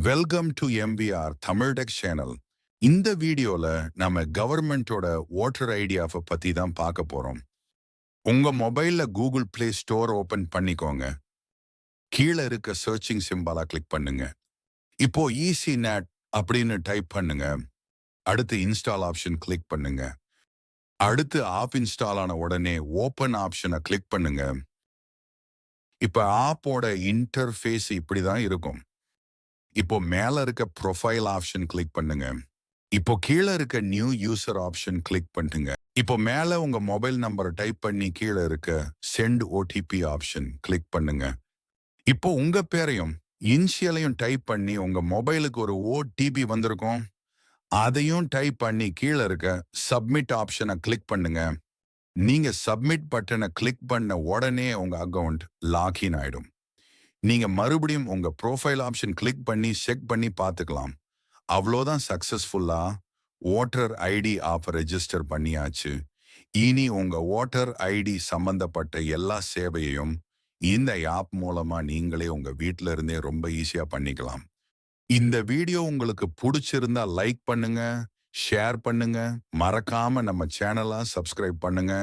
Welcome to MBR Tamil tech channel. இந்த வீடியோல நம்ம கவர்மெண்டோட ஓட்டர் ஐடியாவை பத்தி தான் பார்க்க போறோம். உங்க மொபைல்ல கூகுள் பிளே ஸ்டோர் ஓபன் பண்ணிக்கோங்க. கீழே இருக்க சர்ச்சிங் சிம்பாலா கிளிக் பண்ணுங்க. இப்போ ஈஸி நேட் அப்படின்னு டைப் பண்ணுங்க. அடுத்து இன்ஸ்டால் ஆப்ஷன் கிளிக் பண்ணுங்க. அடுத்து ஆப் இன்ஸ்டால் ஆன உடனே ஓபன் ஆப்ஷனை கிளிக் பண்ணுங்க. இப்ப ஆப்போட இன்டர்ஃபேஸ் இப்படிதான் இருக்கும். இப்போ மேல இருக்க ப்ரொஃபைல் ஆப்ஷன் கிளிக் பண்ணுங்க. இப்போ கீழே இருக்க நியூ யூசர் ஆப்ஷன் கிளிக் பண்ணுங்க. இப்போ மேல உங்க மொபைல் நம்பரை டைப் பண்ணி கீழே இருக்க சென்ட் ஓடிபி ஆப்ஷன் கிளிக் பண்ணுங்க. இப்போ உங்க பேரையும் இனிஷியலையும் டைப் பண்ணி உங்க மொபைலுக்கு ஒரு ஓடிபி வந்திருக்கும். அதையும் டைப் பண்ணி கீழே இருக்க சப்மிட் ஆப்ஷனை கிளிக் பண்ணுங்க. நீங்க சப்மிட் பட்டனை கிளிக் பண்ண உடனே உங்க அக்கவுண்ட் லாக்இன் ஆயிடும். நீங்க மறுபடியும் உங்க ப்ரொஃபைல் ஆப்ஷன் கிளிக் பண்ணி செக் பண்ணி பார்த்துக்கலாம். அவ்வளோதான், சக்சஸ்ஃபுல்லா ஓட்டர் ஐடி ஆப் ரெஜிஸ்டர் பண்ணியாச்சு. இனி உங்க ஓட்டர் ஐடி சம்பந்தப்பட்ட எல்லா சேவையையும் இந்த ஆப் மூலமா நீங்களே உங்க வீட்டில இருந்தே ரொம்ப ஈஸியா பண்ணிக்கலாம். இந்த வீடியோ உங்களுக்கு பிடிச்சிருந்தா லைக் பண்ணுங்க, ஷேர் பண்ணுங்க, மறக்காம நம்ம சேனலை சப்ஸ்கிரைப் பண்ணுங்க.